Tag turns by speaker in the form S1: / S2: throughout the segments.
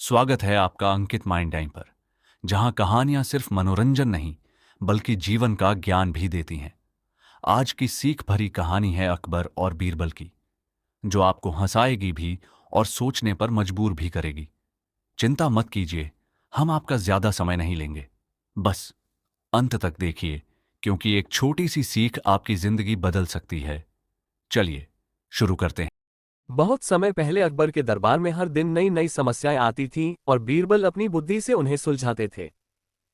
S1: स्वागत है आपका अंकित माइंड टाइम पर, जहां कहानियां सिर्फ मनोरंजन नहीं, बल्कि जीवन का ज्ञान भी देती हैं। आज की सीख भरी कहानी है अकबर और बीरबल की, जो आपको हंसाएगी भी और सोचने पर मजबूर भी करेगी। चिंता मत कीजिए, हम आपका ज्यादा समय नहीं लेंगे। बस अंत तक देखिए, क्योंकि एक छोटी सी सीख आपकी जिंदगी बदल सकती है। चलिए शुरू करते हैं।
S2: बहुत समय पहले अकबर के दरबार में हर दिन नई नई समस्याएं आती थीं और बीरबल अपनी बुद्धि से उन्हें सुलझाते थे।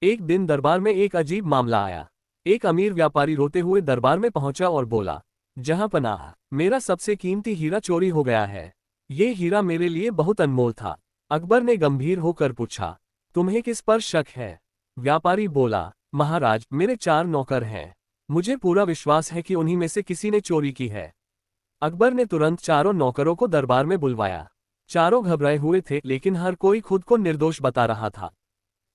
S2: एक दिन दरबार में एक अजीब मामला आया। एक अमीर व्यापारी रोते हुए दरबार में पहुंचा और बोला, जहां पनाह, मेरा सबसे कीमती हीरा चोरी हो गया है। ये हीरा मेरे लिए बहुत अनमोल था। अकबर ने गंभीर होकर पूछा, तुम्हें किस पर शक है? व्यापारी बोला, महाराज, मेरे 4 नौकर हैं। मुझे पूरा विश्वास है कि उन्हीं में से किसी ने चोरी की है। अकबर ने तुरंत चारों नौकरों को दरबार में बुलवाया। चारों घबराए हुए थे, लेकिन हर कोई खुद को निर्दोष बता रहा था।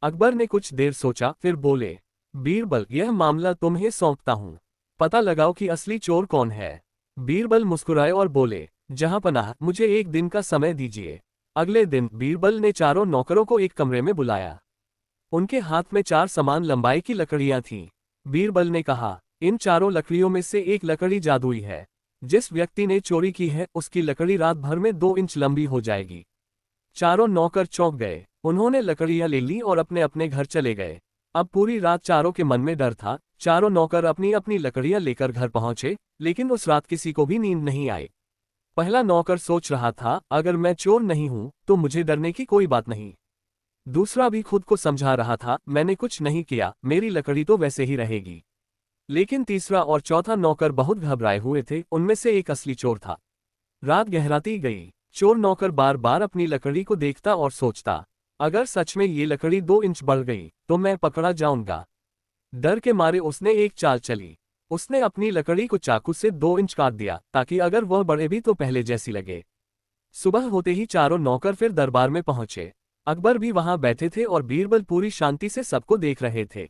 S2: अकबर ने कुछ देर सोचा, फिर बोले, बीरबल, यह मामला तुम्हें सौंपता हूं। पता लगाओ कि असली चोर कौन है। बीरबल मुस्कुराए और बोले, जहांपनाह, मुझे एक दिन का समय दीजिए। अगले दिन बीरबल ने चारों नौकरों को एक कमरे में बुलाया। उनके हाथ में 4 समान लंबाई की लकड़ियां थीं। बीरबल ने कहा, इन चारों लकड़ियों में से एक लकड़ी जादुई है। जिस व्यक्ति ने चोरी की है, उसकी लकड़ी रात भर में 2 इंच लंबी हो जाएगी। चारों नौकर चौंक गए। उन्होंने लकड़ियां ले ली और अपने अपने घर चले गए। अब पूरी रात चारों के मन में डर था। चारों नौकर अपनी अपनी लकड़ियां लेकर घर पहुंचे, लेकिन उस रात किसी को भी नींद नहीं आई। पहला नौकर सोच रहा था, अगर मैं चोर नहीं हूं तो मुझे डरने की कोई बात नहीं। दूसरा भी खुद को समझा रहा था, मैंने कुछ नहीं किया, मेरी लकड़ी तो वैसे ही रहेगी। लेकिन तीसरा और चौथा नौकर बहुत घबराए हुए थे। उनमें से एक असली चोर था। रात गहराती गई। चोर नौकर बार बार अपनी लकड़ी को देखता और सोचता, अगर सच में ये लकड़ी 2 इंच बढ़ गई तो मैं पकड़ा जाऊंगा। डर के मारे उसने एक चाल चली। उसने अपनी लकड़ी को चाकू से 2 इंच काट दिया, ताकि अगर वह बढ़े भी तो पहले जैसी लगे। सुबह होते ही चारों नौकर फिर दरबार में पहुंचे। अकबर भी वहां बैठे थे और बीरबल पूरी शांति से सबको देख रहे थे।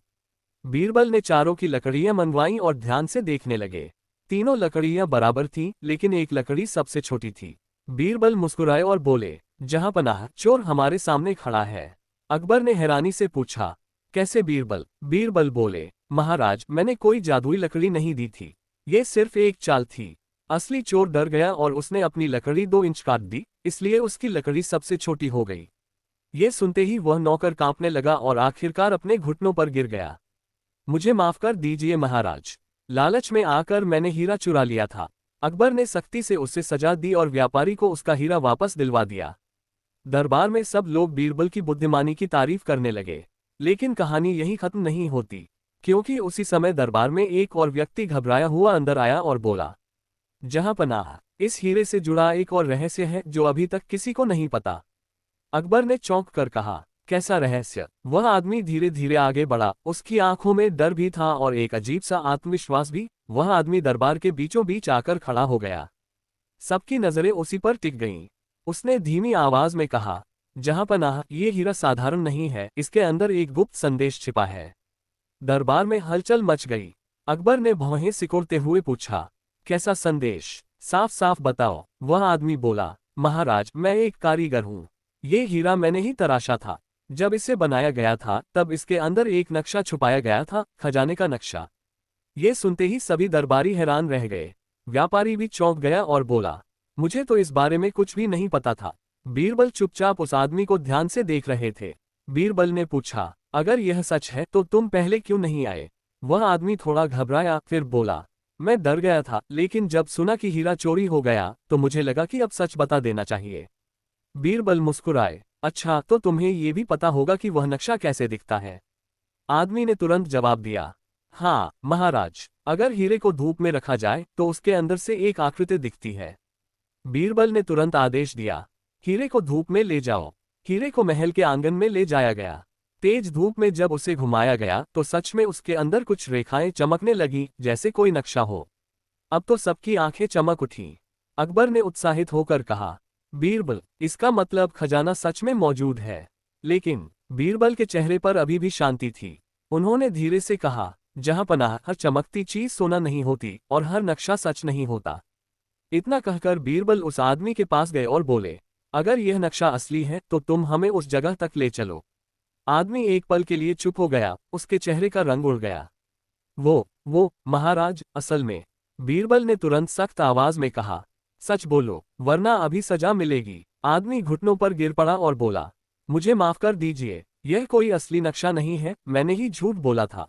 S2: बीरबल ने चारों की लकड़ियां मनवाईं और ध्यान से देखने लगे। तीनों लकड़ियां बराबर थीं, लेकिन एक लकड़ी सबसे छोटी थी। बीरबल मुस्कुराए और बोले, जहांपनाह, चोर हमारे सामने खड़ा है। अकबर ने हैरानी से पूछा, कैसे बीरबल? बीरबल बोले, महाराज, मैंने कोई जादुई लकड़ी नहीं दी थी। ये सिर्फ एक चाल थी। असली चोर डर गया और उसने अपनी लकड़ी 2 इंच काट दी, इसलिए उसकी लकड़ी सबसे छोटी हो गई। ये सुनते ही वह नौकर कांपने लगा और आखिरकार अपने घुटनों पर गिर गया। मुझे माफ कर दीजिए महाराज, लालच में आकर मैंने हीरा चुरा लिया था। अकबर ने सख्ती से उसे सजा दी और व्यापारी को उसका हीरा वापस दिलवा दिया। दरबार में सब लोग बीरबल की बुद्धिमानी की तारीफ करने लगे। लेकिन कहानी यहीं खत्म नहीं होती, क्योंकि उसी समय दरबार में एक और व्यक्ति घबराया हुआ अंदर आया और बोला, जहांपनाह, इस हीरे से जुड़ा एक और रहस्य है जो अभी तक किसी को नहीं पता। अकबर ने चौंक कर कहा, कैसा रहस्य? वह आदमी धीरे धीरे आगे बढ़ा। उसकी आंखों में डर भी था और एक अजीब सा आत्मविश्वास भी। वह आदमी दरबार के बीचों बीच आकर खड़ा हो गया। सबकी नजरें उसी पर टिक गईं। उसने धीमी आवाज में कहा, जहांपनाह, ये हीरा साधारण नहीं है, इसके अंदर एक गुप्त संदेश छिपा है। दरबार में हलचल मच गई। अकबर ने भौहें सिकोड़ते हुए पूछा, कैसा संदेश? साफ साफ बताओ। वह आदमी बोला, महाराज, मैं एक कारीगर हूँ। ये हीरा मैंने ही तराशा था। जब इसे बनाया गया था तब इसके अंदर एक नक्शा छुपाया गया था, खजाने का नक्शा। ये सुनते ही सभी दरबारी हैरान रह गए। व्यापारी भी चौंक गया और बोला, मुझे तो इस बारे में कुछ भी नहीं पता था। बीरबल चुपचाप उस आदमी को ध्यान से देख रहे थे। बीरबल ने पूछा, अगर यह सच है तो तुम पहले क्यों नहीं आए? वह आदमी थोड़ा घबराया, फिर बोला, मैं डर गया था, लेकिन जब सुना कि हीरा चोरी हो गया तो मुझे लगा कि अब सच बता देना चाहिए। बीरबल मुस्कुराए, अच्छा, तो तुम्हें ये भी पता होगा कि वह नक्शा कैसे दिखता है? आदमी ने तुरंत जवाब दिया, हाँ महाराज, अगर हीरे को धूप में रखा जाए तो उसके अंदर से एक आकृति दिखती है। बीरबल ने तुरंत आदेश दिया, हीरे को धूप में ले जाओ। हीरे को महल के आंगन में ले जाया गया। तेज धूप में जब उसे घुमाया गया तो सच में उसके अंदर कुछ रेखाएं चमकने लगी, जैसे कोई नक्शा हो। अब तो सबकी आंखें चमक उठीं। अकबर ने उत्साहित होकर कहा, बीरबल, इसका मतलब खजाना सच में मौजूद है। लेकिन बीरबल के चेहरे पर अभी भी शांति थी। उन्होंने धीरे से कहा, जहांपनाह, हर चमकती चीज सोना नहीं होती और हर नक्शा सच नहीं होता। इतना कहकर बीरबल उस आदमी के पास गए और बोले, अगर यह नक्शा असली है तो तुम हमें उस जगह तक ले चलो। आदमी एक पल के लिए चुप हो गया, उसके चेहरे का रंग उड़ गया। वो महाराज, असल में। बीरबल ने तुरंत सख्त आवाज में कहा, सच बोलो, वरना अभी सजा मिलेगी। आदमी घुटनों पर गिर पड़ा और बोला, मुझे माफ कर दीजिए, यह कोई असली नक्शा नहीं है, मैंने ही झूठ बोला था।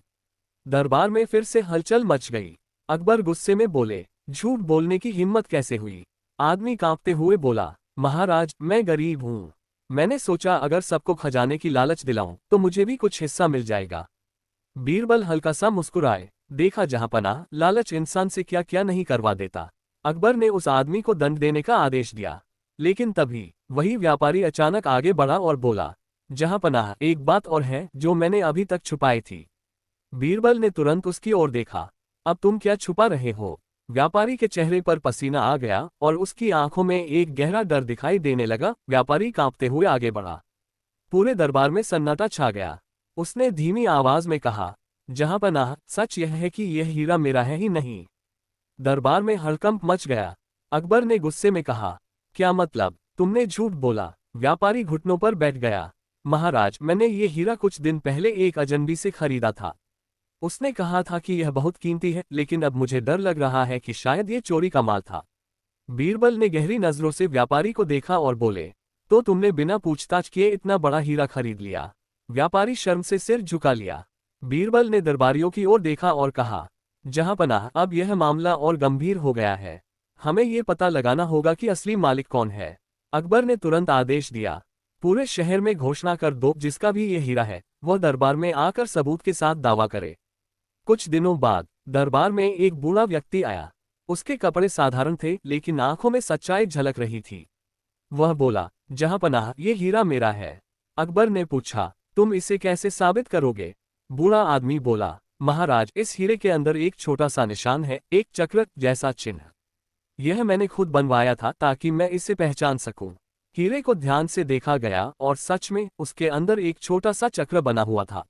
S2: दरबार में फिर से हलचल मच गई। अकबर गुस्से में बोले, झूठ बोलने की हिम्मत कैसे हुई? आदमी कांपते हुए बोला, महाराज, मैं गरीब हूं। मैंने सोचा अगर सबको खजाने की लालच दिलाऊं तो मुझे भी कुछ हिस्सा मिल जाएगा। बीरबल हल्का सा मुस्कुराए, देखा जहांपनाह, लालच इंसान से क्या क्या नहीं करवा देता। अकबर ने उस आदमी को दंड देने का आदेश दिया, लेकिन तभी वही व्यापारी अचानक आगे बढ़ा और बोला, जहांपनाह, एक बात और है जो मैंने अभी तक छुपाई थी। बीरबल ने तुरंत उसकी ओर देखा, अब तुम क्या छुपा रहे हो? व्यापारी के चेहरे पर पसीना आ गया और उसकी आंखों में एक गहरा डर दिखाई देने लगा। व्यापारी कांपते हुए आगे बढ़ा। पूरे दरबार में सन्नाटा छा गया। उसने धीमी आवाज में कहा, जहांपनाह, सच यह है कि यह हीरा मेरा है ही नहीं। दरबार में हड़कंप मच गया। अकबर ने गुस्से में कहा, क्या मतलब? तुमने झूठ बोला। व्यापारी घुटनों पर बैठ गया। महाराज, मैंने ये हीरा कुछ दिन पहले एक अजनबी से खरीदा था। उसने कहा था कि यह बहुत कीमती है, लेकिन अब मुझे डर लग रहा है कि शायद ये चोरी का माल था। बीरबल ने गहरी नजरों से व्यापारी को देखा और बोले, तो तुमने बिना पूछताछ किए इतना बड़ा हीरा खरीद लिया? व्यापारी शर्म से सिर झुका लिया। बीरबल ने दरबारियों की ओर देखा और कहा, जहांपनाह, अब यह मामला और गंभीर हो गया है। हमें ये पता लगाना होगा कि असली मालिक कौन है। अकबर ने तुरंत आदेश दिया, पूरे शहर में घोषणा कर दो, जिसका भी ये हीरा है वह दरबार में आकर सबूत के साथ दावा करे। कुछ दिनों बाद दरबार में एक बूढ़ा व्यक्ति आया। उसके कपड़े साधारण थे, लेकिन आंखों में सच्चाई झलक रही थी। वह बोला, जहांपनाह, ये हीरा मेरा है। अकबर ने पूछा, तुम इसे कैसे साबित करोगे? बूढ़ा आदमी बोला, महाराज, इस हीरे के अंदर एक छोटा सा निशान है, एक चक्र जैसा चिन्ह। यह मैंने खुद बनवाया था ताकि मैं इसे पहचान सकूं। हीरे को ध्यान से देखा गया और सच में उसके अंदर एक छोटा सा चक्र बना हुआ था।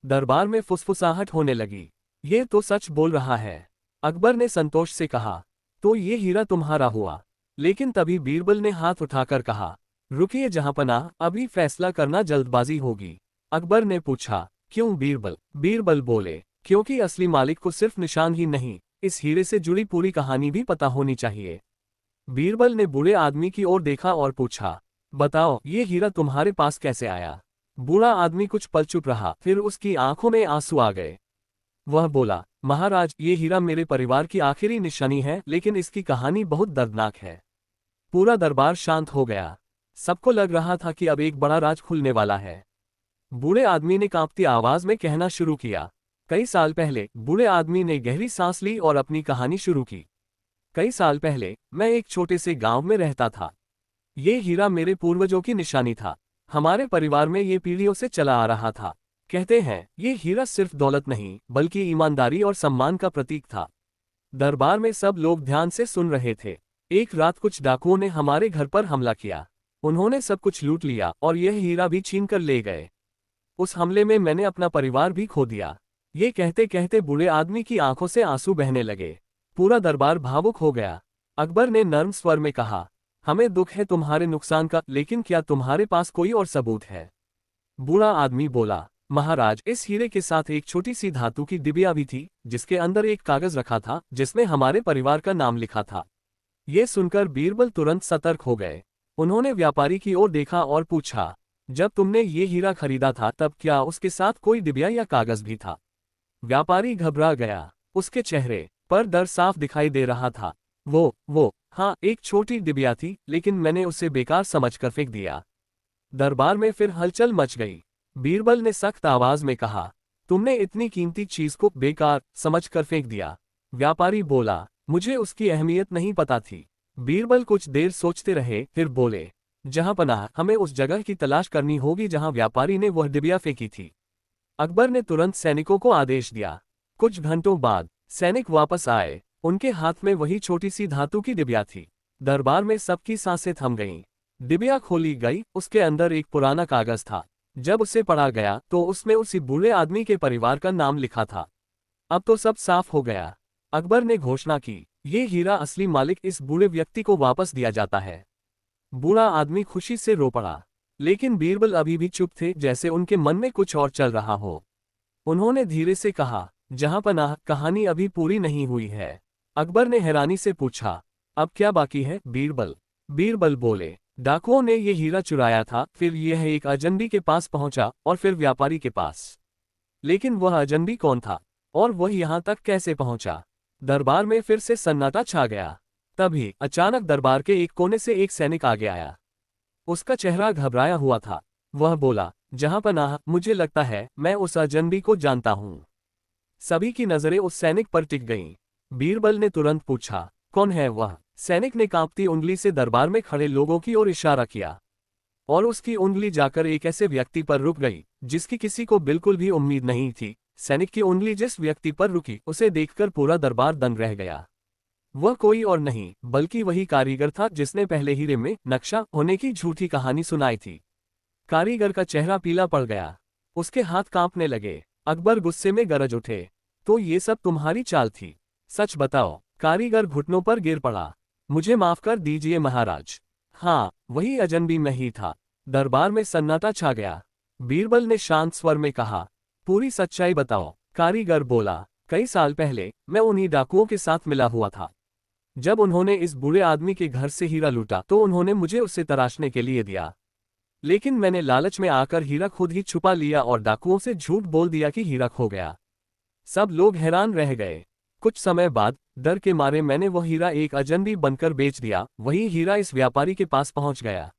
S2: दरबार में फुसफुसाहट होने लगी। ये तो सच बोल रहा है। अकबर ने संतोष से कहा, तो ये हीरा तुम्हारा हुआ। लेकिन तभी बीरबल ने हाथ उठाकर कहा, रुकिए जहांपनाह, अभी फैसला करना जल्दबाजी होगी। अकबर ने पूछा, क्यों बीरबल? बीरबल बोले, क्योंकि असली मालिक को सिर्फ निशान ही नहीं, इस हीरे से जुड़ी पूरी कहानी भी पता होनी चाहिए। बीरबल ने बूढ़े आदमी की ओर देखा और पूछा, बताओ, ये हीरा तुम्हारे पास कैसे आया? बूढ़ा आदमी कुछ पल चुप रहा, फिर उसकी आंखों में आंसू आ गए। वह बोला, महाराज, ये हीरा मेरे परिवार की आखिरी निशानी है, लेकिन इसकी कहानी बहुत दर्दनाक है। पूरा दरबार शांत हो गया। सबको लग रहा था कि अब एक बड़ा राज खुलने वाला है। बूढ़े आदमी ने कांपती आवाज में कहना शुरू किया, कई साल पहले। बूढ़े आदमी ने गहरी सांस ली और अपनी कहानी शुरू की। कई साल पहले मैं एक छोटे से गांव में रहता था। ये हीरा मेरे पूर्वजों की निशानी था। हमारे परिवार में ये पीढ़ियों से चला आ रहा था। कहते हैं ये हीरा सिर्फ दौलत नहीं, बल्कि ईमानदारी और सम्मान का प्रतीक था। दरबार में सब लोग ध्यान से सुन रहे थे। एक रात कुछ डाकुओं ने हमारे घर पर हमला किया। उन्होंने सब कुछ लूट लिया और यह हीरा भी छीन कर ले गए। उस हमले में मैंने अपना परिवार भी खो दिया। ये कहते कहते बूढ़े आदमी की आंखों से आंसू बहने लगे। पूरा दरबार भावुक हो गया। अकबर ने नर्म स्वर में कहा, हमें दुख है तुम्हारे नुकसान का, लेकिन क्या तुम्हारे पास कोई और सबूत है? बूढ़ा आदमी बोला, महाराज, इस हीरे के साथ एक छोटी सी धातु की डिबिया भी थी, जिसके अंदर एक कागज रखा था जिसमें हमारे परिवार का नाम लिखा था। ये सुनकर बीरबल तुरंत सतर्क हो गए। उन्होंने व्यापारी की ओर देखा और पूछा, जब तुमने ये हीरा खरीदा था तब क्या उसके साथ कोई डिबिया या कागज भी था? व्यापारी घबरा गया। उसके चेहरे पर डर साफ दिखाई दे रहा था। वो हाँ, एक छोटी डिबिया थी, लेकिन मैंने उसे बेकार समझकर फेंक दिया। दरबार में फिर हलचल मच गई। बीरबल ने सख्त आवाज में कहा, तुमने इतनी कीमती चीज को बेकार समझकर फेंक दिया। व्यापारी बोला, मुझे उसकी अहमियत नहीं पता थी। बीरबल कुछ देर सोचते रहे, फिर बोले, जहांपनाह, हमें उस जगह की तलाश करनी होगी जहां व्यापारी ने वह डिबिया फेंकी थी। अकबर ने तुरंत सैनिकों को आदेश दिया। कुछ घंटों बाद सैनिक वापस आए। उनके हाथ में वही छोटी सी धातु की डिबिया थी। दरबार में सबकी सांसें थम गईं। डिबिया खोली गई। उसके अंदर एक पुराना कागज था। जब उसे पढ़ा गया तो उसमें उसी बूढ़े आदमी के परिवार का नाम लिखा था। अब तो सब साफ हो गया। अकबर ने घोषणा की, ये हीरा असली मालिक इस बूढ़े व्यक्ति को वापस दिया जाता है। बूढ़ा आदमी खुशी से रो पड़ा। लेकिन बीरबल अभी भी चुप थे, जैसे उनके मन में कुछ और चल रहा हो। उन्होंने धीरे से कहा, जहांपनाह, कहानी अभी पूरी नहीं हुई है। अकबर ने हैरानी से पूछा, अब क्या बाकी है बीरबल? बीरबल बोले, डाकुओं ने ये हीरा चुराया था, फिर यह एक अजनबी के पास पहुंचा और फिर व्यापारी के पास। लेकिन वह अजनबी कौन था और वह यहां तक कैसे पहुंचा? दरबार में फिर से सन्नाटा छा गया। तभी अचानक दरबार के एक कोने से एक सैनिक आगे आया। उसका चेहरा घबराया हुआ था। वह बोला, जहांपनाह, मुझे लगता है मैं उस अजनबी को जानता हूं। सभी की नजरें उस सैनिक पर टिक गईं। बीरबल ने तुरंत पूछा, कौन है वह? सैनिक ने कांपती उंगली से दरबार में खड़े लोगों की ओर इशारा किया और उसकी उंगली जाकर एक ऐसे व्यक्ति पर रुक गई जिसकी किसी को बिल्कुल भी उम्मीद नहीं थी। सैनिक की उंगली जिस व्यक्ति पर रुकी, उसे देखकर पूरा दरबार दंग रह गया। वह कोई और नहीं बल्कि वही कारीगर था जिसने पहले हीरे में नक्शा होने की झूठी कहानी सुनाई थी। कारीगर का चेहरा पीला पड़ गया। उसके हाथ कांपने लगे। अकबर गुस्से में गरज उठे, तो ये सब तुम्हारी चाल थी? सच बताओ। कारीगर घुटनों पर गिर पड़ा। मुझे माफ कर दीजिए महाराज। हाँ, वही अजनबी मैं ही था। दरबार में सन्नाटा छा गया। बीरबल ने शांत स्वर में कहा, पूरी सच्चाई बताओ। कारीगर बोला, कई साल पहले मैं उन्हीं डाकुओं के साथ मिला हुआ था। जब उन्होंने इस बूढ़े आदमी के घर से हीरा लूटा तो उन्होंने मुझे उसे तराशने के लिए दिया। लेकिन मैंने लालच में आकर हीरा खुद ही छुपा लिया और डाकुओं से झूठ बोल दिया कि हीरा खो गया। सब लोग हैरान रह गए। कुछ समय बाद डर के मारे मैंने वह हीरा एक अजनबी बनकर बेच दिया। वही हीरा इस व्यापारी के पास पहुंच गया।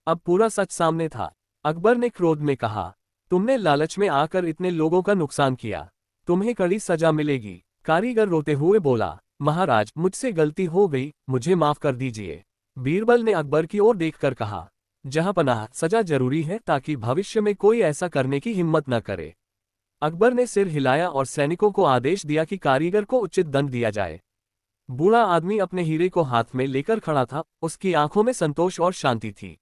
S2: अब पूरा सच सामने था। अकबर ने क्रोध में कहा, तुमने लालच में आकर इतने लोगों का नुकसान किया, तुम्हें कड़ी सजा मिलेगी। कारीगर रोते हुए बोला, महाराज, मुझसे गलती हो गई, मुझे माफ कर दीजिए। बीरबल ने अकबर की ओर देखकर कहा, जहांपनाह, सजा जरूरी है ताकि भविष्य में कोई ऐसा करने की हिम्मत न करे। अकबर ने सिर हिलाया और सैनिकों को आदेश दिया कि कारीगर को उचित दंड दिया जाए। बूढ़ा आदमी अपने हीरे को हाथ में लेकर खड़ा था। उसकी आंखों में संतोष और शांति थी।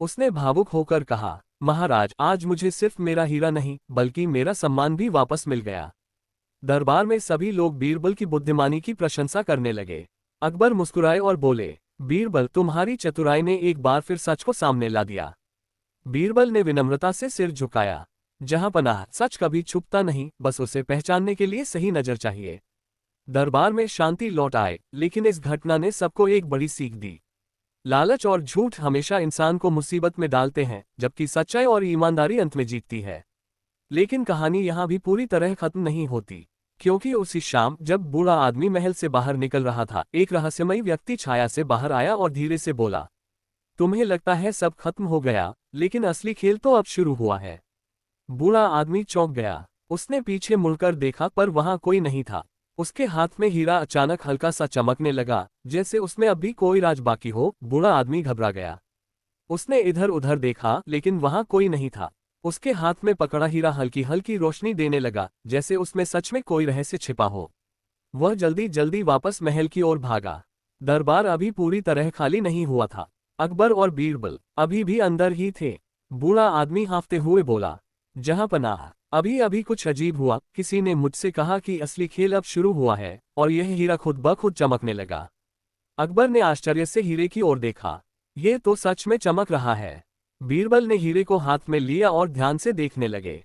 S2: उसने भावुक होकर कहा, महाराज, आज मुझे सिर्फ मेरा हीरा नहीं बल्कि मेरा सम्मान भी वापस मिल गया। दरबार में सभी लोग बीरबल की बुद्धिमानी की प्रशंसा करने लगे। अकबर मुस्कुराए और बोले, बीरबल, तुम्हारी चतुराई ने एक बार फिर सच को सामने ला दिया। बीरबल ने विनम्रता से सिर झुकाया। जहांपनाह, सच कभी छुपता नहीं, बस उसे पहचानने के लिए सही नजर चाहिए। दरबार में शांति लौट आए, लेकिन इस घटना ने सबको एक बड़ी सीख दी। लालच और झूठ हमेशा इंसान को मुसीबत में डालते हैं, जबकि सच्चाई और ईमानदारी अंत में जीतती है। लेकिन कहानी यहाँ भी पूरी तरह खत्म नहीं होती, क्योंकि उसी शाम जब बूढ़ा आदमी महल से बाहर निकल रहा था, एक रहस्यमयी व्यक्ति छाया से बाहर आया और धीरे से बोला, तुम्हें लगता है सब खत्म हो गया, लेकिन असली खेल तो अब शुरू हुआ है। बूढ़ा आदमी चौंक गया। उसने पीछे मुड़कर देखा पर वहां कोई नहीं था। उसके हाथ में हीरा अचानक हल्का सा चमकने लगा, जैसे उसमें अब भी कोई राज बाकी हो। बूढ़ा आदमी घबरा गया। उसने इधर उधर देखा, लेकिन वहां कोई नहीं था। उसके हाथ में पकड़ा हीरा हल्की हल्की रोशनी देने लगा, जैसे उसमें सच में कोई रहस्य छिपा हो। वह जल्दी जल्दी वापस महल की ओर भागा। दरबार अभी पूरी तरह खाली नहीं हुआ था। अकबर और बीरबल अभी भी अंदर ही थे। बूढ़ा आदमी हांफते हुए बोला, जहांपनाह, अभी अभी कुछ अजीब हुआ। किसी ने मुझसे कहा कि असली खेल अब शुरू हुआ है और यह हीरा खुद ब खुद चमकने लगा। अकबर ने आश्चर्य से हीरे की ओर देखा। यह तो सच में चमक रहा है। बीरबल ने हीरे को हाथ में लिया और ध्यान से देखने लगे।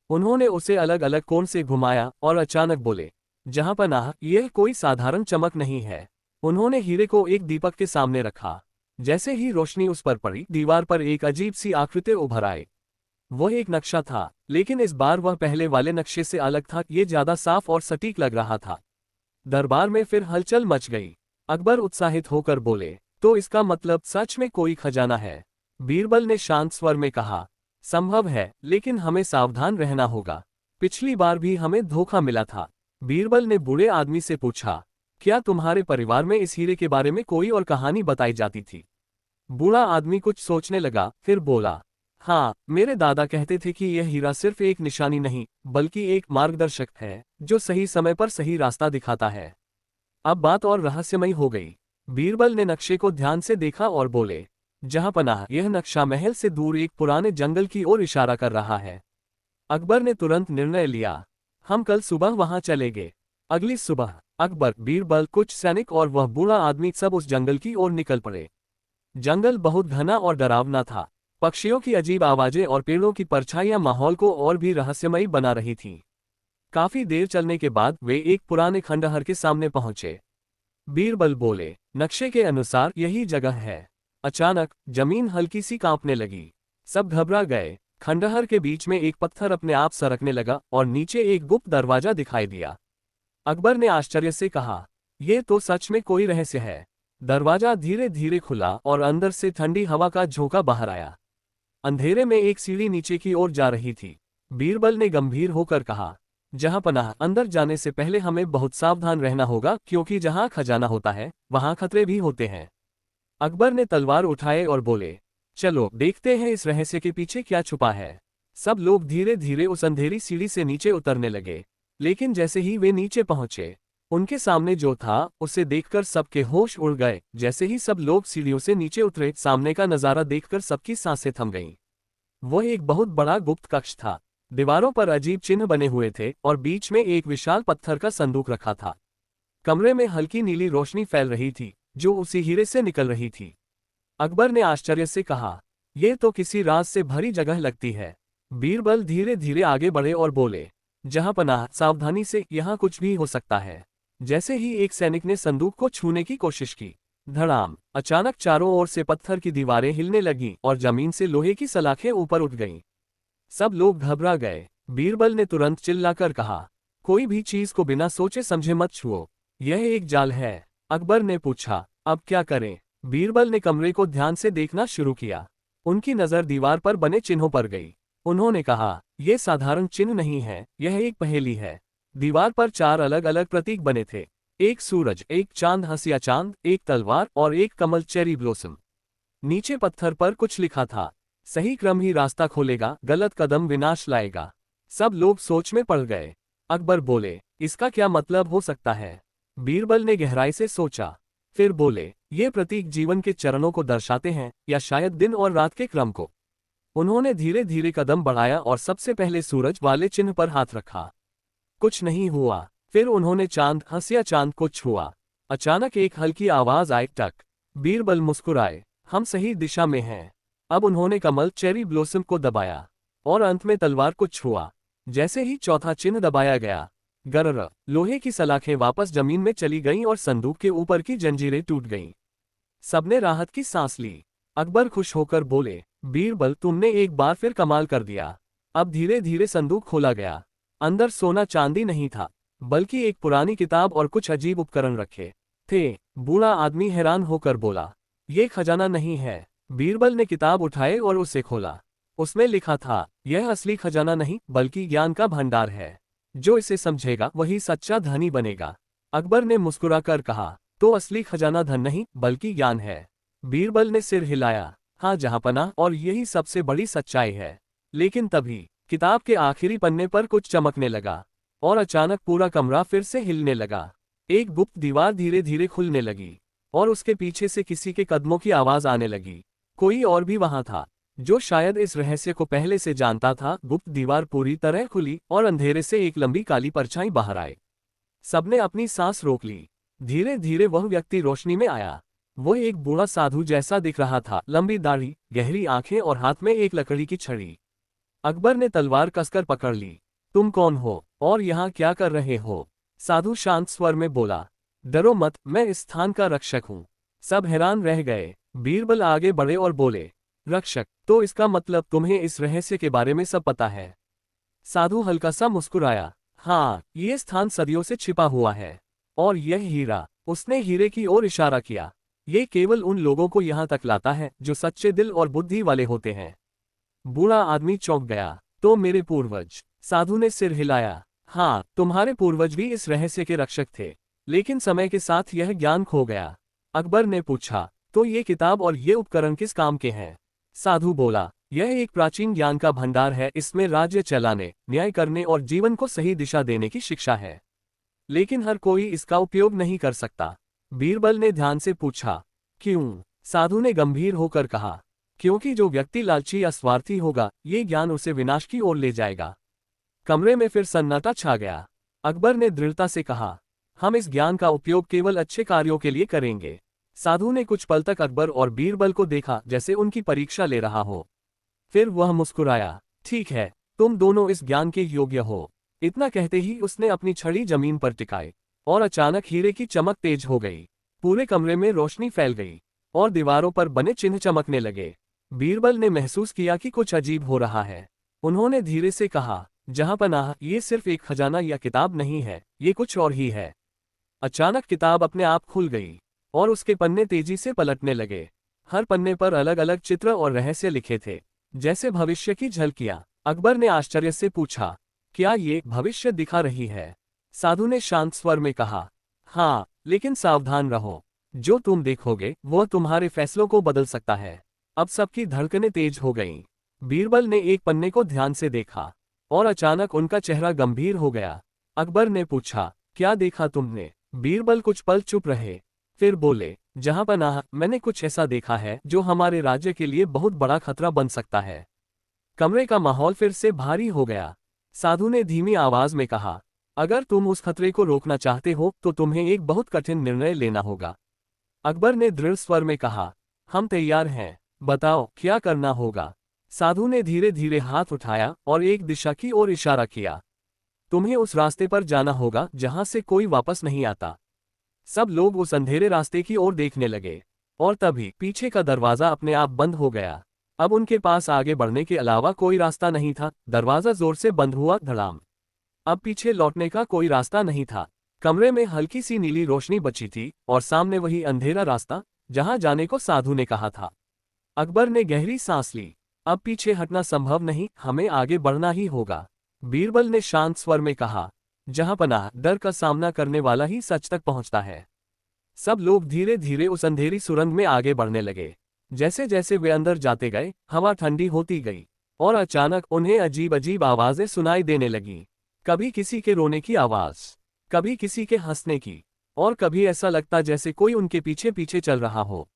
S2: उन्होंने उसे अलग अलग कोण से घुमाया और अचानक बोले, जहांपनाह, यह कोई साधारण चमक नहीं है। उन्होंने हीरे को एक दीपक के सामने रखा। जैसे ही रोशनी उस पर पड़ी, दीवार पर एक अजीब सी आकृति उभर आई। वह एक नक्शा था, लेकिन इस बार वह पहले वाले नक्शे से अलग था। ये ज्यादा साफ और सटीक लग रहा था। दरबार में फिर हलचल मच गई। अकबर उत्साहित होकर बोले, तो इसका मतलब सच में कोई खजाना है? बीरबल ने शांत स्वर में कहा, संभव है, लेकिन हमें सावधान रहना होगा। पिछली बार भी हमें धोखा मिला था। बीरबल ने बूढ़े आदमी से पूछा, क्या तुम्हारे परिवार में इस हीरे के बारे में कोई और कहानी बताई जाती थी? बूढ़ा आदमी कुछ सोचने लगा, फिर बोला, हाँ, मेरे दादा कहते थे कि यह हीरा सिर्फ एक निशानी नहीं बल्कि एक मार्गदर्शक है जो सही समय पर सही रास्ता दिखाता है। अब बात और रहस्यमयी हो गई। बीरबल ने नक्शे को ध्यान से देखा और बोले, जहांपनाह, यह नक्शा महल से दूर एक पुराने जंगल की ओर इशारा कर रहा है। अकबर ने तुरंत निर्णय लिया, हम कल सुबह वहां चलेंगे। अगली सुबह अकबर, बीरबल, कुछ सैनिक और वह बूढ़ा आदमी सब उस जंगल की ओर निकल पड़े। जंगल बहुत घना और डरावना था। पक्षियों की अजीब आवाजें और पेड़ों की परछाइयां माहौल को और भी रहस्यमयी बना रही थीं। काफी देर चलने के बाद वे एक पुराने खंडहर के सामने पहुंचे। बीरबल बोले, नक्शे के अनुसार यही जगह है। अचानक जमीन हल्की सी कांपने लगी। सब घबरा गए। खंडहर के बीच में एक पत्थर अपने आप सरकने लगा और नीचे एक गुप्त दरवाजा दिखाई दिया। अकबर ने आश्चर्य से कहा, यह तो सच में कोई रहस्य है। दरवाजा धीरे धीरे खुला और अंदर से ठंडी हवा का झोंका बाहर आया। अंधेरे में एक सीढ़ी नीचे की ओर जा रही थी। बीरबल ने गंभीर होकर कहा, जहांपनाह, अंदर जाने से पहले हमें बहुत सावधान रहना होगा, क्योंकि जहां खजाना होता है वहां खतरे भी होते हैं। अकबर ने तलवार उठाए और बोले, चलो देखते हैं इस रहस्य के पीछे क्या छुपा है। सब लोग धीरे धीरे उस अंधेरी सीढ़ी से नीचे उतरने लगे, लेकिन जैसे ही वे नीचे पहुंचे, उनके सामने जो था उसे देखकर सबके होश उड़ गए। जैसे ही सब लोग सीढ़ियों से नीचे उतरे, सामने का नजारा देखकर सबकी सांसें थम गईं। वह एक बहुत बड़ा गुप्त कक्ष था। दीवारों पर अजीब चिन्ह बने हुए थे और बीच में एक विशाल पत्थर का संदूक रखा था। कमरे में हल्की नीली रोशनी फैल रही थी, जो उसी हीरे से निकल रही थी। अकबर ने आश्चर्य से कहा, यह तो किसी राज से भरी जगह लगती है। बीरबल धीरे धीरे आगे बढ़े और बोले, जहांपनाह, सावधानी से, यहाँ कुछ भी हो सकता है। जैसे ही एक सैनिक ने संदूक को छूने की कोशिश की, धड़ाम, अचानक चारों ओर से पत्थर की दीवारें हिलने लगीं और जमीन से लोहे की सलाखें ऊपर उठ गईं। सब लोग घबरा गए। बीरबल ने तुरंत चिल्लाकर कहा, कोई भी चीज को बिना सोचे समझे मत छुओ, यह एक जाल है। अकबर ने पूछा, अब क्या करें? बीरबल ने कमरे को ध्यान से देखना शुरू किया। उनकी नजर दीवार पर बने चिन्हों पर गई। उन्होंने कहा, यह साधारण चिन्ह नहीं है, यह एक पहेली है। दीवार पर 4 अलग अलग प्रतीक बने थे, एक सूरज, एक चांद हंसिया चांद, एक तलवार और एक कमल चेरी ब्लॉसम। नीचे पत्थर पर कुछ लिखा था, सही क्रम ही रास्ता खोलेगा, गलत कदम विनाश लाएगा। सब लोग सोच में पड़ गए। अकबर बोले, इसका क्या मतलब हो सकता है? बीरबल ने गहराई से सोचा, फिर बोले, ये प्रतीक जीवन के चरणों को दर्शाते हैं, या शायद दिन और रात के क्रम को। उन्होंने धीरे धीरे कदम बढ़ाया और सबसे पहले सूरज वाले चिन्ह पर हाथ रखा। कुछ नहीं हुआ। फिर उन्होंने चांद, हंसिया चांद को छुआ। अचानक एक हल्की आवाज आई, टक। बीरबल मुस्कुराए, हम सही दिशा में हैं। अब उन्होंने कमल, चेरी ब्लॉसम को दबाया और अंत में तलवार को छुआ। जैसे ही चौथा चिन्ह दबाया गया, गरर, लोहे की सलाखें वापस जमीन में चली गईं और संदूक के ऊपर की जंजीरें टूट गईं। सबने राहत की सांस ली। अकबर खुश होकर बोले, बीरबल, तुमने एक बार फिर कमाल कर दिया। अब धीरे धीरे संदूक खोला गया। अंदर सोना चांदी नहीं था, बल्कि एक पुरानी किताब और कुछ अजीब उपकरण रखे थे। बूढ़ा आदमी हैरान होकर बोला, ये खजाना नहीं है। बीरबल ने किताब उठाए और उसे खोला। उसमें लिखा था, यह असली खजाना नहीं, बल्कि ज्ञान का भंडार है। जो इसे समझेगा वही सच्चा धनी बनेगा। अकबर ने मुस्कुराकर कहा, तो असली खजाना धन नहीं, बल्कि ज्ञान है। बीरबल ने सिर हिलाया, हाँ जहांपनाह, और यही सबसे बड़ी सच्चाई है। लेकिन तभी किताब के आखिरी पन्ने पर कुछ चमकने लगा और अचानक पूरा कमरा फिर से हिलने लगा। एक गुप्त दीवार धीरे धीरे खुलने लगी और उसके पीछे से किसी के कदमों की आवाज आने लगी। कोई और भी वहां था, जो शायद इस रहस्य को पहले से जानता था। गुप्त दीवार पूरी तरह खुली और अंधेरे से एक लंबी काली परछाई बाहर आई। सबने अपनी सांस रोक ली। धीरे धीरे वह व्यक्ति रोशनी में आया। वो एक बूढ़ा साधु जैसा दिख रहा था, लंबी दाढ़ी, गहरी आंखें और हाथ में एक लकड़ी की छड़ी। अकबर ने तलवार कसकर पकड़ ली। तुम कौन हो और यहाँ क्या कर रहे हो? साधु शांत स्वर में बोला, डरो मत, मैं इस स्थान का रक्षक हूँ। सब हैरान रह गए। बीरबल आगे बढ़े और बोले, रक्षक, तो इसका मतलब तुम्हें इस रहस्य के बारे में सब पता है? साधु हल्का सा मुस्कुराया, हाँ, ये स्थान सदियों से छिपा हुआ है। और यह हीरा, उसने हीरे की ओर इशारा किया, ये केवल उन लोगों को यहाँ तक लाता है जो सच्चे दिल और बुद्धि वाले होते हैं। बूढ़ा आदमी चौंक गया, तो मेरे पूर्वज? साधु ने सिर हिलाया, हाँ, तुम्हारे पूर्वज भी इस रहस्य के रक्षक थे, लेकिन समय के साथ यह ज्ञान खो गया। अकबर ने पूछा, तो ये किताब और ये उपकरण किस काम के हैं? साधु बोला, यह एक प्राचीन ज्ञान का भंडार है। इसमें राज्य चलाने, न्याय करने और जीवन को सही दिशा देने की शिक्षा है, लेकिन हर कोई इसका उपयोग नहीं कर सकता। बीरबल ने ध्यान से पूछा, क्यों? साधु ने गंभीर होकर कहा, क्योंकि जो व्यक्ति लालची या स्वार्थी होगा, ये ज्ञान उसे विनाश की ओर ले जाएगा। कमरे में फिर सन्नाटा छा गया। अकबर ने दृढ़ता से कहा, हम इस ज्ञान का उपयोग केवल अच्छे कार्यों के लिए करेंगे। साधु ने कुछ पल तक अकबर और बीरबल को देखा जैसे उनकी परीक्षा ले रहा हो। फिर वह मुस्कुराया। ठीक है, तुम दोनों इस ज्ञान के योग्य हो। इतना कहते ही उसने अपनी छड़ी जमीन पर टिकाई और अचानक हीरे की चमक तेज हो गई। पूरे कमरे में रोशनी फैल गई और दीवारों पर बने चिन्ह चमकने लगे। बीरबल ने महसूस किया कि कुछ अजीब हो रहा है। उन्होंने धीरे से कहा, जहांपनाह, ये सिर्फ एक खजाना या किताब नहीं है, ये कुछ और ही है। अचानक किताब अपने आप खुल गई और उसके पन्ने तेजी से पलटने लगे। हर पन्ने पर अलग अलग चित्र और रहस्य लिखे थे, जैसे भविष्य की झलकियां। अकबर ने आश्चर्य से पूछा, क्या ये भविष्य दिखा रही है? साधु ने शांत स्वर में कहा, हाँ, लेकिन सावधान रहो। जो तुम देखोगे वह तुम्हारे फैसलों को बदल सकता है। अब सबकी धड़कनें तेज हो गईं। बीरबल ने एक पन्ने को ध्यान से देखा और अचानक उनका चेहरा गंभीर हो गया। अकबर ने पूछा, क्या देखा तुमने? बीरबल कुछ पल चुप रहे, फिर बोले, जहांपनाह, मैंने कुछ ऐसा देखा है जो हमारे राज्य के लिए बहुत बड़ा खतरा बन सकता है। कमरे का माहौल फिर से भारी हो गया। साधु ने धीमी आवाज में कहा, अगर तुम उस खतरे को रोकना चाहते हो तो तुम्हें एक बहुत कठिन निर्णय लेना होगा। अकबर ने दृढ़ स्वर में कहा, हम तैयार हैं, बताओ क्या करना होगा। साधु ने धीरे धीरे हाथ उठाया और एक दिशा की ओर इशारा किया। तुम्हें उस रास्ते पर जाना होगा जहां से कोई वापस नहीं आता। सब लोग उस अंधेरे रास्ते की ओर देखने लगे और तभी पीछे का दरवाजा अपने आप बंद हो गया। अब उनके पास आगे बढ़ने के अलावा कोई रास्ता नहीं था। दरवाजा जोर से बंद हुआ, धड़ाम। अब पीछे लौटने का कोई रास्ता नहीं था। कमरे में हल्की सी नीली रोशनी बची थी और सामने वही अंधेरा रास्ता जहां जाने को साधु ने कहा था। अकबर ने गहरी सांस ली। अब पीछे हटना संभव नहीं, हमें आगे बढ़ना ही होगा। बीरबल ने शांत स्वर में कहा, जहांपनाह, डर का सामना करने वाला ही सच तक पहुंचता है। सब लोग धीरे धीरे उस अंधेरी सुरंग में आगे बढ़ने लगे। जैसे जैसे वे अंदर जाते गए, हवा ठंडी होती गई और अचानक उन्हें अजीब अजीब आवाजें सुनाई देने लगीं। कभी किसी के रोने की आवाज, कभी किसी के हंसने की, और कभी ऐसा लगता जैसे कोई उनके पीछे पीछे चल रहा हो।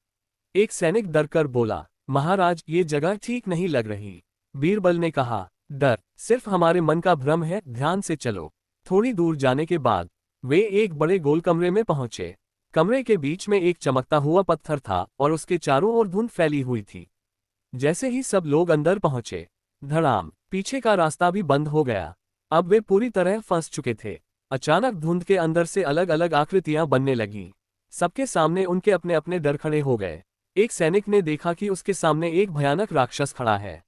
S2: एक सैनिक डरकर बोला, महाराज, ये जगह ठीक नहीं लग रही। बीरबल ने कहा, डर सिर्फ हमारे मन का भ्रम है, ध्यान से चलो। थोड़ी दूर जाने के बाद वे एक बड़े गोल कमरे में पहुंचे। कमरे के बीच में एक चमकता हुआ पत्थर था और उसके चारों ओर धुंध फैली हुई थी। जैसे ही सब लोग अंदर पहुंचे, धड़ाम, पीछे का रास्ता भी बंद हो गया। अब वे पूरी तरह फंस चुके थे। अचानक धुंध के अंदर से अलग अलग आकृतियां बनने लगीं। सबके सामने उनके अपने अपने डर खड़े हो गए। एक सैनिक ने देखा कि उसके सामने एक भयानक राक्षस खड़ा है।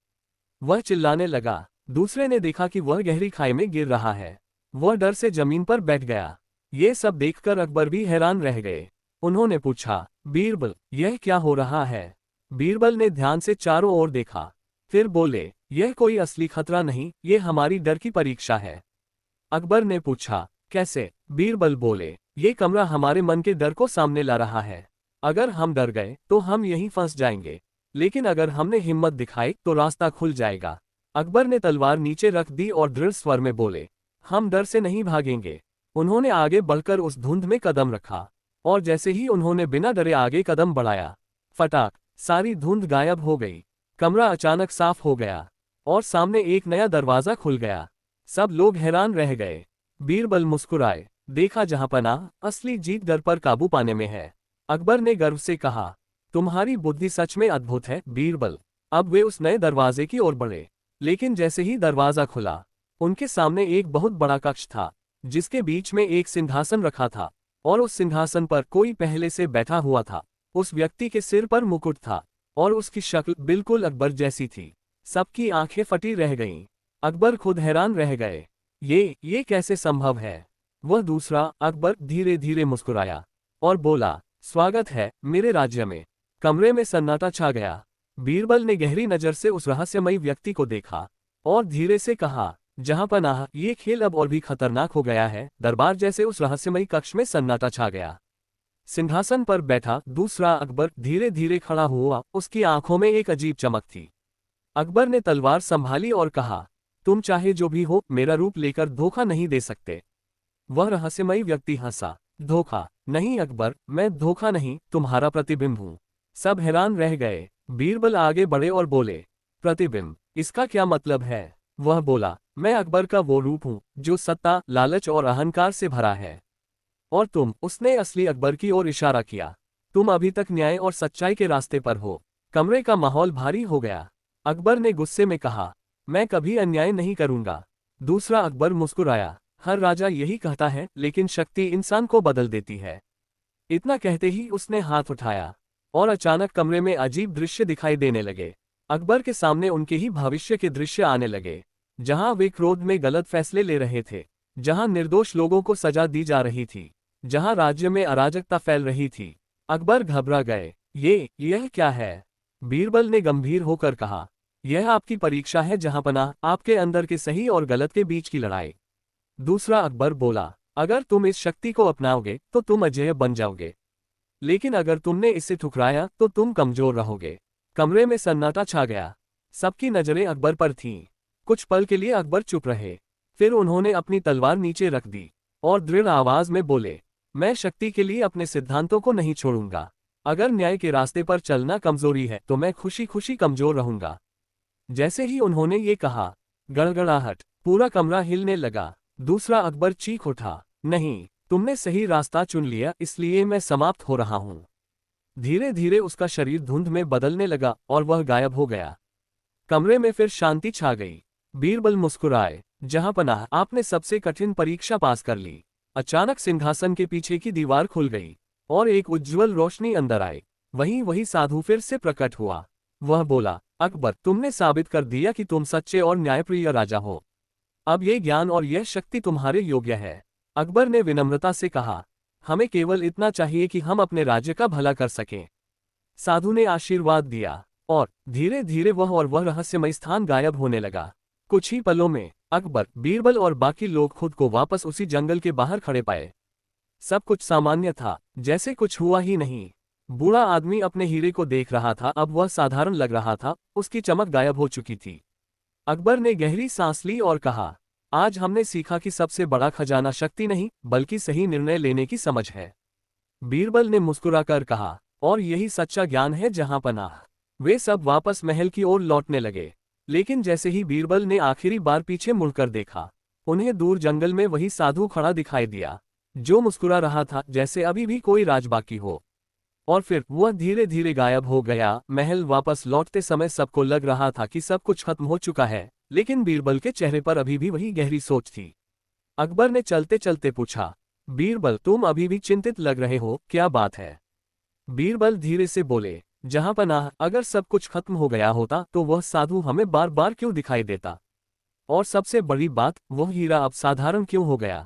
S2: वह चिल्लाने लगा। दूसरे ने देखा कि वह गहरी खाई में गिर रहा है। वह डर से जमीन पर बैठ गया। ये सब देखकर अकबर भी हैरान रह गए। उन्होंने पूछा, बीरबल, यह क्या हो रहा है? बीरबल ने ध्यान से चारों ओर देखा, फिर बोले, यह कोई असली खतरा नहीं, ये हमारी डर की परीक्षा है। अकबर ने पूछा, कैसे? बीरबल बोले, ये कमरा हमारे मन के डर को सामने ला रहा है। अगर हम डर गए तो हम यहीं फंस जाएंगे, लेकिन अगर हमने हिम्मत दिखाई तो रास्ता खुल जाएगा। अकबर ने तलवार नीचे रख दी और दृढ़ स्वर में बोले, हम डर से नहीं भागेंगे। उन्होंने आगे बढ़कर उस धुंध में कदम रखा और जैसे ही उन्होंने बिना डरे आगे कदम बढ़ाया, फटाक, सारी धुंध गायब हो गई। कमरा अचानक साफ हो गया और सामने एक नया दरवाजा खुल गया। सब लोग हैरान रह गए। बीरबल मुस्कुराए, देखा जहांपनाह, असली जीत डर पर काबू पाने में है। अकबर ने गर्व से कहा, तुम्हारी बुद्धि सच में अद्भुत है बीरबल। अब वे उस नए दरवाजे की ओर बढ़े, लेकिन जैसे ही दरवाजा खुला, उनके सामने एक बहुत बड़ा कक्ष था, जिसके बीच में एक सिंहासन रखा था और उस सिंहासन पर कोई पहले से बैठा हुआ था। उस व्यक्ति के सिर पर मुकुट था और उसकी शक्ल बिल्कुल अकबर जैसी थी। सबकी आंखें फटी रह गईं। अकबर खुद हैरान रह गए, ये कैसे संभव है? वह दूसरा अकबर धीरे धीरे मुस्कुराया और बोला, स्वागत है मेरे राज्य में। कमरे में सन्नाटा छा गया। बीरबल ने गहरी नजर से उस रहस्यमयी व्यक्ति को देखा और धीरे से कहा, जहांपनाह, ये खेल अब और भी खतरनाक हो गया है। दरबार जैसे उस रहस्यमयी कक्ष में सन्नाटा छा गया। सिंहासन पर बैठा दूसरा अकबर धीरे धीरे खड़ा हुआ। उसकी आंखों में एक अजीब चमक थी। अकबर ने तलवार संभाली और कहा, तुम चाहे जो भी हो, मेरा रूप लेकर धोखा नहीं दे सकते। वह रहस्यमयी व्यक्ति हंसा, धोखा नहीं अकबर, मैं धोखा नहीं, तुम्हारा प्रतिबिंब हूं। सब हैरान रह गए। बीरबल आगे बढ़े और बोले, प्रतिबिंब, इसका क्या मतलब है? वह बोला, मैं अकबर का वो रूप हूं जो सत्ता, लालच और अहंकार से भरा है। और तुम? उसने असली अकबर की ओर इशारा किया। तुम अभी तक न्याय और सच्चाई के रास्ते पर हो। कमरे का माहौल भारी हो गया। अकबर ने गुस्से में कहा, मैं कभी अन्याय नहीं करूंगा। दूसरा अकबर मुस्कुराया, हर राजा यही कहता है, लेकिन शक्ति इंसान को बदल देती है। इतना कहते ही उसने हाथ उठाया और अचानक कमरे में अजीब दृश्य दिखाई देने लगे। अकबर के सामने उनके ही भविष्य के दृश्य आने लगे, जहां वे क्रोध में गलत फैसले ले रहे थे, जहां निर्दोष लोगों को सजा दी जा रही थी, जहां राज्य में अराजकता फैल रही थी। अकबर घबरा गए। यह क्या है? बीरबल ने गंभीर होकर कहा, यह आपकी परीक्षा है जहांपनाह, आपके अंदर के सही और गलत के बीच की लड़ाई। दूसरा अकबर बोला, अगर तुम इस शक्ति को अपनाओगे तो तुम अजेय बन जाओगे, लेकिन अगर तुमने इसे ठुकराया तो तुम कमजोर रहोगे। कमरे में सन्नाटा छा गया। सबकी नजरें अकबर पर थीं। कुछ पल के लिए अकबर चुप रहे, फिर उन्होंने अपनी तलवार नीचे रख दी और दृढ़ आवाज में बोले, मैं शक्ति के लिए अपने सिद्धांतों को नहीं छोड़ूंगा। अगर न्याय के रास्ते पर चलना कमजोरी है तो मैं खुशी खुशी कमजोर रहूंगा। जैसे ही उन्होंने ये कहा, गड़गड़ाहट, पूरा कमरा हिलने लगा। दूसरा अकबर चीख उठा, नहीं, तुमने सही रास्ता चुन लिया, इसलिए मैं समाप्त हो रहा हूं। धीरे धीरे उसका शरीर धुंध में बदलने लगा और वह गायब हो गया। कमरे में फिर शांति छा गई। बीरबल मुस्कुराए, जहांपनाह, आपने सबसे कठिन परीक्षा पास कर ली। अचानक सिंहासन के पीछे की दीवार खुल गई और एक उज्ज्वल रोशनी अंदर आई। वही साधु फिर से प्रकट हुआ। वह बोला, अकबर, तुमने साबित कर दिया कि तुम सच्चे और न्यायप्रिय राजा हो। अब ये ज्ञान और यह शक्ति तुम्हारे योग्य है। अकबर ने विनम्रता से कहा, हमें केवल इतना चाहिए कि हम अपने राज्य का भला कर सकें। साधु ने आशीर्वाद दिया और धीरे धीरे वह रहस्यमय स्थान गायब होने लगा। कुछ ही पलों में अकबर, बीरबल और बाकी लोग खुद को वापस उसी जंगल के बाहर खड़े पाए। सब कुछ सामान्य था, जैसे कुछ हुआ ही नहीं। बूढ़ा आदमी अपने हीरे को देख रहा था, अब वह साधारण लग रहा था, उसकी चमक गायब हो चुकी थी। अकबर ने गहरी सांस ली और कहा, आज हमने सीखा कि सबसे बड़ा खजाना शक्ति नहीं, बल्कि सही निर्णय लेने की समझ है। बीरबल ने मुस्कुराकर कहा, और यही सच्चा ज्ञान है जहांपनाह। वे सब वापस महल की ओर लौटने लगे, लेकिन जैसे ही बीरबल ने आखिरी बार पीछे मुड़कर देखा, उन्हें दूर जंगल में वही साधु खड़ा दिखाई दिया, जो मुस्कुरा रहा था जैसे अभी भी कोई राज बाकी हो। और फिर वह धीरे धीरे गायब हो गया। महल वापस लौटते समय सबको लग रहा था कि सब कुछ खत्म हो चुका है, लेकिन बीरबल के चेहरे पर अभी भी वही गहरी सोच थी। अकबर ने चलते चलते पूछा, बीरबल, तुम अभी भी चिंतित लग रहे हो, क्या बात है? बीरबल धीरे से बोले, जहांपनाह, अगर सब कुछ खत्म हो गया होता तो वह साधु हमें बार बार क्यों दिखाई देता? और सबसे बड़ी बात, वह हीरा अब साधारण क्यों हो गया?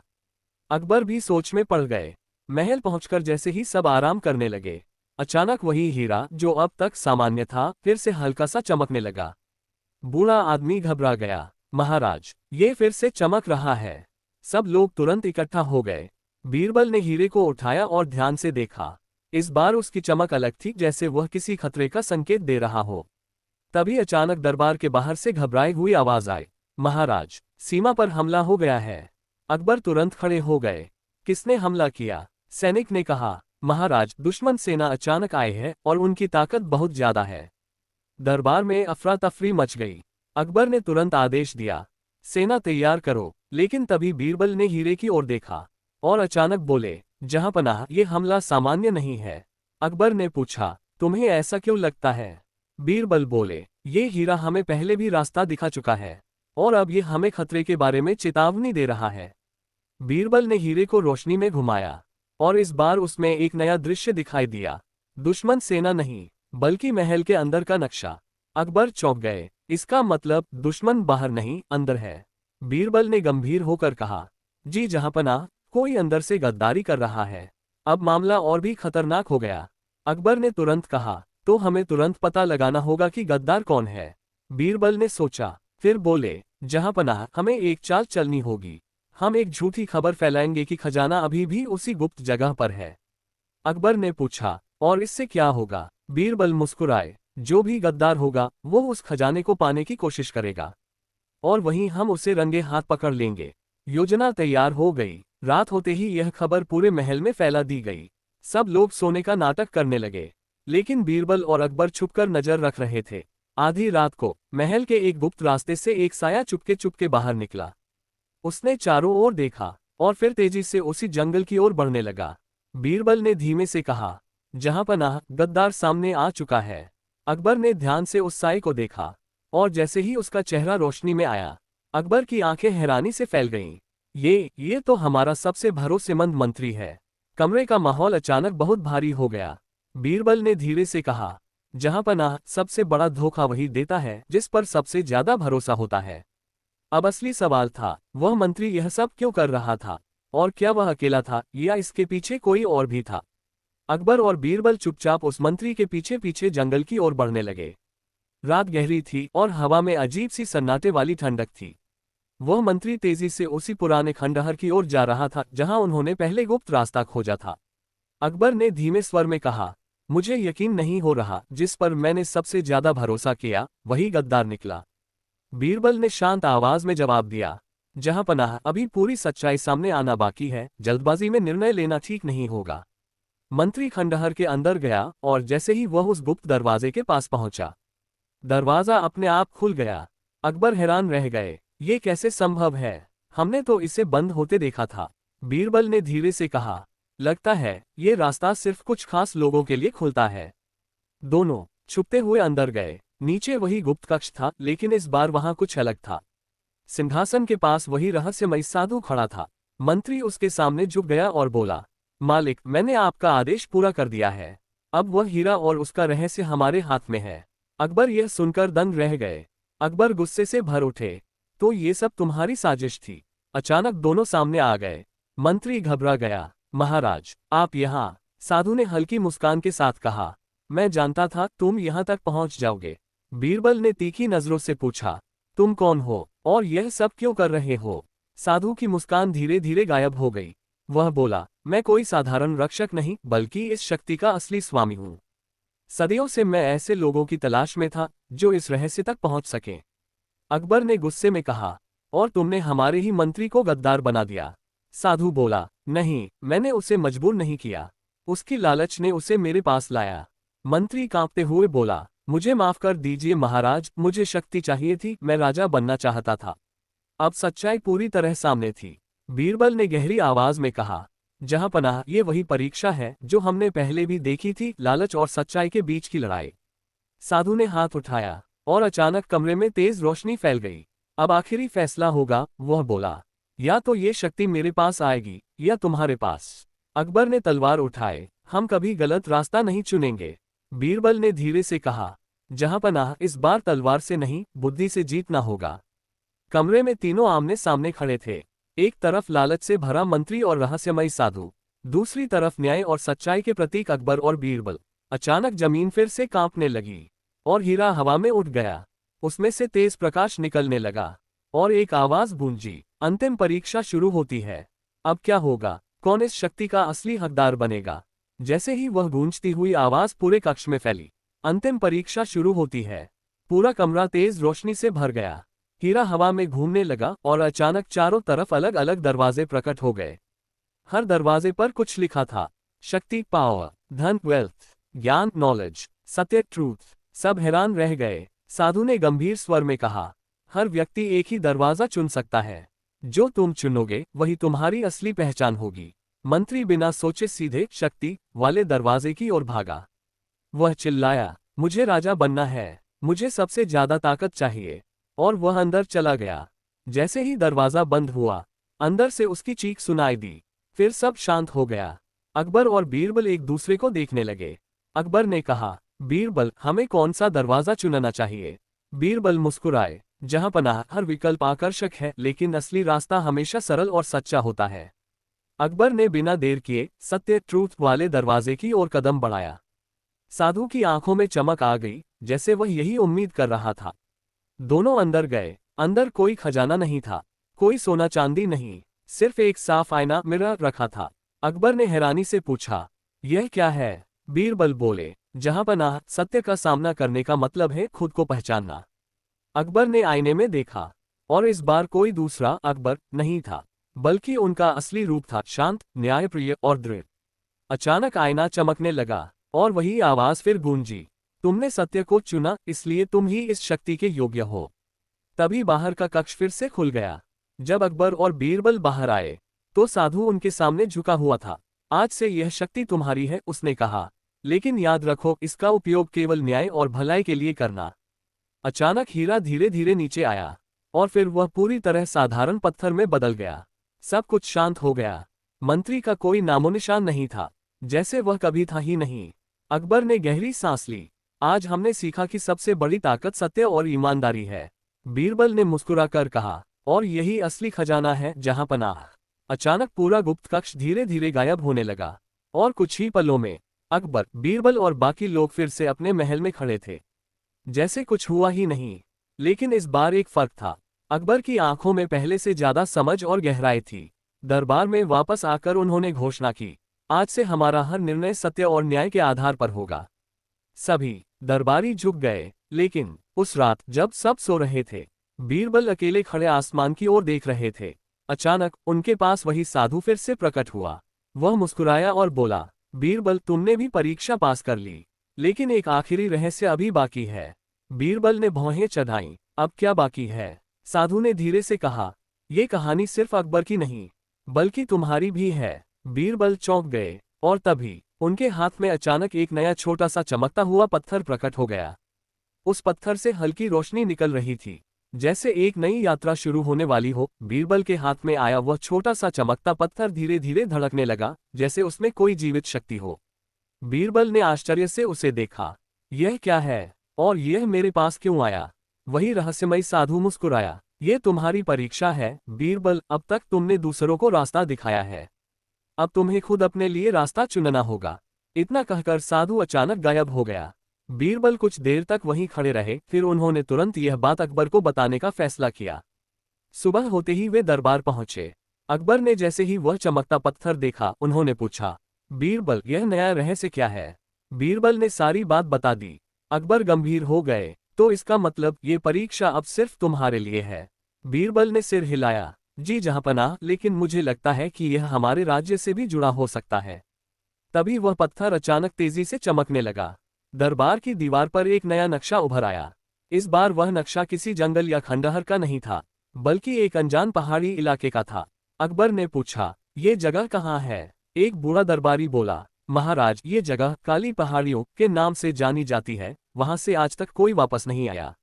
S2: अकबर भी सोच में पड़ गए। महल पहुंचकर जैसे ही सब आराम करने लगे, अचानक वही हीरा, जो अब तक सामान्य था, फिर से हल्का सा चमकने लगा। बूढ़ा आदमी घबरा गया, महाराज, ये फिर से चमक रहा है। सब लोग तुरंत इकट्ठा हो गए। बीरबल ने हीरे को उठाया और ध्यान से देखा। इस बार उसकी चमक अलग थी, जैसे वह किसी खतरे का संकेत दे रहा हो। तभी अचानक दरबार के बाहर से घबराई हुई आवाज आई, महाराज, सीमा पर हमला हो गया है। अकबर तुरंत खड़े हो गए। किसने हमला किया? सैनिक ने कहा, महाराज, दुश्मन सेना अचानक आए है और उनकी ताकत बहुत ज्यादा है। दरबार में अफरा तफरी मच गई। अकबर ने तुरंत आदेश दिया, सेना तैयार करो। लेकिन तभी बीरबल ने हीरे की ओर देखा और अचानक बोले, जहांपनाह, ये हमला सामान्य नहीं है। अकबर ने पूछा, तुम्हें ऐसा क्यों लगता है? बीरबल बोले, ये हीरा हमें पहले भी रास्ता दिखा चुका है और अब ये हमें खतरे के बारे में चेतावनी दे रहा है। बीरबल ने हीरे को रोशनी में घुमाया और इस बार उसमें एक नया दृश्य दिखाई दिया। दुश्मन सेना नहीं, बल्कि महल के अंदर का नक्शा। अकबर चौंक गए। इसका मतलब दुश्मन बाहर नहीं, अंदर है। बीरबल ने गंभीर होकर कहा, जी जहांपनाह, कोई अंदर से गद्दारी कर रहा है। अब मामला और भी खतरनाक हो गया। अकबर ने तुरंत कहा, तो हमें तुरंत पता लगाना होगा कि गद्दार कौन है। बीरबल ने सोचा, फिर बोले, जहांपनाह, हमें एक चाल चलनी होगी। हम एक झूठी खबर फैलाएंगे कि खजाना अभी भी उसी गुप्त जगह पर है। अकबर ने पूछा, और इससे क्या होगा? बीरबल मुस्कुराए, जो भी गद्दार होगा वो उस खजाने को पाने की कोशिश करेगा और वहीं हम उसे रंगे हाथ पकड़ लेंगे। योजना तैयार हो गई। रात होते ही यह खबर पूरे महल में फैला दी गई। सब लोग सोने का नाटक करने लगे, लेकिन बीरबल और अकबर छुपकर नजर रख रहे थे। आधी रात को महल के एक गुप्त रास्ते से एक साया चुपके चुपके बाहर निकला। उसने चारों ओर देखा और फिर तेजी से उसी जंगल की ओर बढ़ने लगा। बीरबल ने धीमे से कहा, जहांपनाह, गद्दार सामने आ चुका है। अकबर ने ध्यान से उस साए को देखा, और जैसे ही उसका चेहरा रोशनी में आया, अकबर की आंखें हैरानी से फैल गईं। ये तो हमारा सबसे भरोसेमंद मंत्री है। कमरे का माहौल अचानक बहुत भारी हो गया। बीरबल ने धीरे से कहा, जहांपनाह, सबसे बड़ा धोखा वही देता है जिस पर सबसे ज्यादा भरोसा होता है। अब असली सवाल था, वह मंत्री यह सब क्यों कर रहा था, और क्या वह अकेला था या इसके पीछे कोई और भी था। अकबर और बीरबल चुपचाप उस मंत्री के पीछे पीछे जंगल की ओर बढ़ने लगे। रात गहरी थी और हवा में अजीब सी सन्नाटे वाली ठंडक थी। वह मंत्री तेजी से उसी पुराने खंडहर की ओर जा रहा था जहां उन्होंने पहले गुप्त रास्ता खोजा था। अकबर ने धीमे स्वर में कहा, मुझे यकीन नहीं हो रहा, जिस पर मैंने सबसे ज्यादा भरोसा किया वही गद्दार निकला। बीरबल ने शांत आवाज में जवाब दिया, जहांपनाह, अभी पूरी सच्चाई सामने आना बाकी है, जल्दबाजी में निर्णय लेना ठीक नहीं होगा। मंत्री खंडहर के अंदर गया और जैसे ही वह उस गुप्त दरवाजे के पास पहुंचा, दरवाजा अपने आप खुल गया। अकबर हैरान रह गए, ये कैसे संभव है, हमने तो इसे बंद होते देखा था। बीरबल ने धीरे से कहा, लगता है ये रास्ता सिर्फ कुछ खास लोगों के लिए खुलता है। दोनों छुपते हुए अंदर गए। नीचे वही गुप्त कक्ष था, लेकिन इस बार वहां कुछ अलग था। सिंहासन के पास वही रहस्यमयी साधु खड़ा था। मंत्री उसके सामने झुक गया और बोला, मालिक, मैंने आपका आदेश पूरा कर दिया है। अब वह हीरा और उसका रहस्य हमारे हाथ में है। अकबर यह सुनकर दंग रह गए। अकबर गुस्से से भर उठे, तो ये सब तुम्हारी साजिश थी। अचानक दोनों सामने आ गए। मंत्री घबरा गया। महाराज, आप यहाँ? साधु ने हल्की मुस्कान के साथ कहा, मैं जानता था तुम यहाँ तक पहुँच जाओगे। बीरबल ने तीखी नजरों से पूछा, तुम कौन हो और यह सब क्यों कर रहे हो? साधु की मुस्कान धीरे धीरे गायब हो गई। वह बोला, मैं कोई साधारण रक्षक नहीं, बल्कि इस शक्ति का असली स्वामी हूँ। सदियों से मैं ऐसे लोगों की तलाश में था जो इस रहस्य तक पहुंच सकें। अकबर ने गुस्से में कहा, और तुमने हमारे ही मंत्री को गद्दार बना दिया। साधु बोला, नहीं, मैंने उसे मजबूर नहीं किया, उसकी लालच ने उसे मेरे पास लाया। मंत्री कांपते हुए बोला, मुझे माफ कर दीजिए महाराज, मुझे शक्ति चाहिए थी, मैं राजा बनना चाहता था। अब सच्चाई पूरी तरह सामने थी। बीरबल ने गहरी आवाज में कहा, जहांपनाह, ये वही परीक्षा है जो हमने पहले भी देखी थी, लालच और सच्चाई के बीच की लड़ाई। साधु ने हाथ उठाया और अचानक कमरे में तेज रोशनी फैल गई। अब आखिरी फैसला होगा, वह बोला, या तो ये शक्ति मेरे पास आएगी या तुम्हारे पास। अकबर ने तलवार उठाए, हम कभी गलत रास्ता नहीं चुनेंगे। बीरबल ने धीरे से कहा, जहांपनाह, इस बार तलवार से नहीं, बुद्धि से जीतना होगा। कमरे में तीनों आमने सामने खड़े थे। एक तरफ लालच से भरा मंत्री और रहस्यमयी साधु, दूसरी तरफ न्याय और सच्चाई के प्रतीक अकबर और बीरबल। अचानक जमीन फिर से कांपने लगी और हीरा हवा में उठ गया। उसमें से तेज प्रकाश निकलने लगा और एक आवाज गूंजी, अंतिम परीक्षा शुरू होती है। अब क्या होगा, कौन इस शक्ति का असली हकदार बनेगा? जैसे ही वह गूंजती हुई आवाज पूरे कक्ष में फैली, अंतिम परीक्षा शुरू होती है। पूरा कमरा तेज रोशनी से भर गया। हीरा हवा में घूमने लगा और अचानक चारों तरफ अलग अलग दरवाजे प्रकट हो गए। हर दरवाजे पर कुछ लिखा था, शक्ति, पावर, धन, वेल्थ, ज्ञान, नॉलेज, सत्य, ट्रूथ। सब हैरान रह गए। साधु ने गंभीर स्वर में कहा, हर व्यक्ति एक ही दरवाजा चुन सकता है, जो तुम चुनोगे वही तुम्हारी असली पहचान होगी। मंत्री बिना सोचे सीधे शक्ति वाले दरवाजे की ओर भागा। वह चिल्लाया, मुझे राजा बनना है, मुझे सबसे ज्यादा ताकत चाहिए, और वह अंदर चला गया। जैसे ही दरवाजा बंद हुआ, अंदर से उसकी चीख सुनाई दी। फिर सब शांत हो गया। अकबर और बीरबल एक दूसरे को देखने लगे। अकबर ने कहा, बीरबल, हमें कौन सा दरवाजा चुनना चाहिए? बीरबल मुस्कुराए, जहांपनाह, हर विकल्प आकर्षक है, लेकिन असली रास्ता हमेशा सरल और सच्चा होता है। अकबर ने बिना देर किए सत्य, ट्रूथ वाले दरवाजे की ओर कदम बढ़ाया। साधु की आंखों में चमक आ गई, जैसे वह यही उम्मीद कर रहा था। दोनों अंदर गए। अंदर कोई खजाना नहीं था, कोई सोना चांदी नहीं, सिर्फ एक साफ आईना, मिरर रखा था। अकबर ने हैरानी से पूछा, यह क्या है? बीरबल बोले, जहांपनाह, सत्य का सामना करने का मतलब है खुद को पहचानना। अकबर ने आईने में देखा, और इस बार कोई दूसरा अकबर नहीं था, बल्कि उनका असली रूप था, शांत, न्यायप्रिय और दृढ़। अचानक आईना चमकने लगा और वही आवाज फिर गूंजी, तुमने सत्य को चुना, इसलिए तुम ही इस शक्ति के योग्य हो। तभी बाहर का कक्ष फिर से खुल गया। जब अकबर और बीरबल बाहर आए, तो साधु उनके सामने झुका हुआ था। आज से यह शक्ति तुम्हारी है, उसने कहा, लेकिन याद रखो, इसका उपयोग केवल न्याय और भलाई के लिए करना। अचानक हीरा धीरे धीरे नीचे आया और फिर वह पूरी तरह साधारण पत्थर में बदल गया। सब कुछ शांत हो गया। मंत्री का कोई नामोनिशान नहीं था, जैसे वह कभी था ही नहीं। अकबर ने गहरी सांस ली। आज हमने सीखा कि सबसे बड़ी ताकत सत्य और ईमानदारी है। बीरबल ने मुस्कुराकर कहा, और यही असली खजाना है जहां पनाह। अचानक पूरा गुप्त कक्ष धीरे धीरे गायब होने लगा और कुछ ही पलों में अकबर, बीरबल और बाकी लोग फिर से अपने महल में खड़े थे, जैसे कुछ हुआ ही नहीं। लेकिन इस बार एक फर्क था। अकबर की आंखों में पहले से ज्यादा समझ और गहराई थी। दरबार में वापस आकर उन्होंने घोषणा की, आज से हमारा हर निर्णय सत्य और न्याय के आधार पर होगा। सभी दरबारी झुक गए। लेकिन उस रात जब सब सो रहे थे, बीरबल अकेले खड़े आसमान की ओर देख रहे थे। अचानक उनके पास वही साधु फिर से प्रकट हुआ। वह मुस्कुराया और बोला, बीरबल, तुमने भी परीक्षा पास कर ली, लेकिन एक आखिरी रहस्य अभी बाकी है। बीरबल ने भौहें चढ़ाईं। अब क्या बाकी है? साधु ने धीरे से कहा, ये कहानी सिर्फ अकबर की नहीं, बल्कि तुम्हारी भी है। बीरबल चौंक गए और तभी उनके हाथ में अचानक एक नया छोटा सा चमकता हुआ पत्थर प्रकट हो गया। उस पत्थर से हल्की रोशनी निकल रही थी, जैसे एक नई यात्रा शुरू होने वाली हो। बीरबल के हाथ में आया वह छोटा सा चमकता पत्थर धीरे धीरे धड़कने लगा, जैसे उसमें कोई जीवित शक्ति हो। बीरबल ने आश्चर्य से उसे देखा। यह क्या है और यह मेरे पास क्यों आया? वही रहस्यमयी साधु मुस्कुराया। ये तुम्हारी परीक्षा है बीरबल, अब तक तुमने दूसरों को रास्ता दिखाया है, अब तुम्हें खुद अपने लिए रास्ता चुनना होगा। इतना कहकर साधु अचानक गायब हो गया। बीरबल कुछ देर तक वहीं खड़े रहे, फिर उन्होंने तुरंत यह बात अकबर को बताने का फैसला किया। सुबह होते ही वे दरबार पहुंचे। अकबर ने जैसे ही वह चमकता पत्थर देखा, उन्होंने पूछा, बीरबल, यह नया रहस्य क्या है? बीरबल ने सारी बात बता दी। अकबर गंभीर हो गए, तो इसका मतलब ये परीक्षा अब सिर्फ तुम्हारे लिए है? बीरबल ने सिर हिलाया, जी जहांपनाह, लेकिन मुझे लगता है कि यह हमारे राज्य से भी जुड़ा हो सकता है। तभी वह पत्थर अचानक तेजी से चमकने लगा। दरबार की दीवार पर एक नया नक्शा उभर आया। इस बार वह नक्शा किसी जंगल या खंडहर का नहीं था, बल्कि एक अनजान पहाड़ी इलाके का था। अकबर ने पूछा, ये जगह कहाँ है? एक बूढ़ा दरबारी बोला, महाराज, ये जगह काली पहाड़ियों के नाम से जानी जाती है, वहां से आज तक कोई वापस नहीं आया।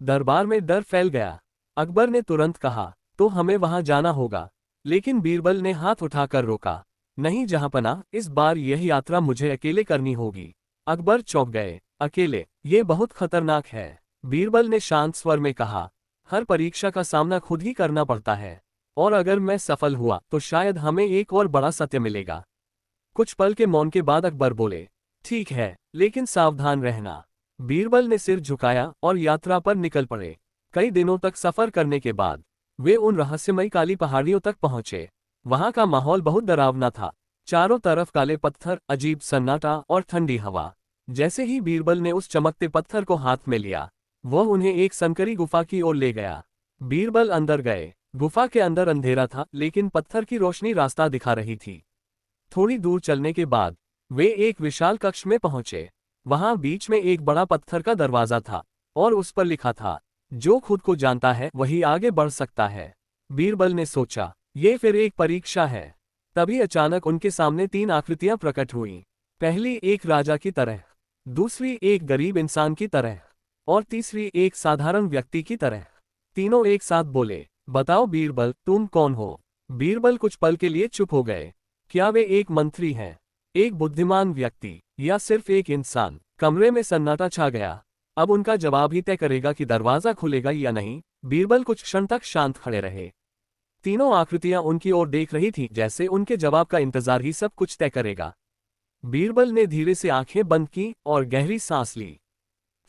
S2: दरबार में डर फैल गया। अकबर ने तुरंत कहा, तो हमें वहां जाना होगा। लेकिन बीरबल ने हाथ उठाकर रोका, नहीं जहांपनाह, इस बार यह यात्रा मुझे अकेले करनी होगी। अकबर चौंक गए, अकेले? ये बहुत खतरनाक है। बीरबल ने शांत स्वर में कहा, हर परीक्षा का सामना खुद ही करना पड़ता है, और अगर मैं सफल हुआ तो शायद हमें एक और बड़ा सत्य मिलेगा। कुछ पल के मौन के बाद अकबर बोले, ठीक है, लेकिन सावधान रहना। बीरबल ने सिर झुकाया और यात्रा पर निकल पड़े। कई दिनों तक सफर करने के बाद वे उन रहस्यमयी काली पहाड़ियों तक पहुंचे। वहां का माहौल बहुत डरावना था। चारों तरफ काले पत्थर, अजीब सन्नाटा और ठंडी हवा। जैसे ही बीरबल ने उस चमकते पत्थर को हाथ में लिया, वह उन्हें एक संकरी गुफा की ओर ले गया। बीरबल अंदर गए। गुफा के अंदर अंधेरा था, लेकिन पत्थर की रोशनी रास्ता दिखा रही थी। थोड़ी दूर चलने के बाद वे एक विशाल कक्ष में पहुंचे। वहां बीच में एक बड़ा पत्थर का दरवाजा था और उस पर लिखा था, जो खुद को जानता है वही आगे बढ़ सकता है। बीरबल ने सोचा, ये फिर एक परीक्षा है। तभी अचानक उनके सामने 3 आकृतियां प्रकट हुईं। पहली एक राजा की तरह, दूसरी एक गरीब इंसान की तरह, और तीसरी एक साधारण व्यक्ति की तरह। तीनों एक साथ बोले, बताओ बीरबल, तुम कौन हो? बीरबल कुछ पल के लिए चुप हो गए। क्या वे एक मंत्री हैं, एक बुद्धिमान व्यक्ति, या सिर्फ एक इंसान? कमरे में सन्नाटा छा गया। अब उनका जवाब ही तय करेगा कि दरवाजा खुलेगा या नहीं। बीरबल कुछ क्षण तक शांत खड़े रहे। तीनों आकृतियां उनकी ओर देख रही थीं, जैसे उनके जवाब का इंतजार ही सब कुछ तय करेगा। बीरबल ने धीरे से आंखें बंद की और गहरी सांस ली।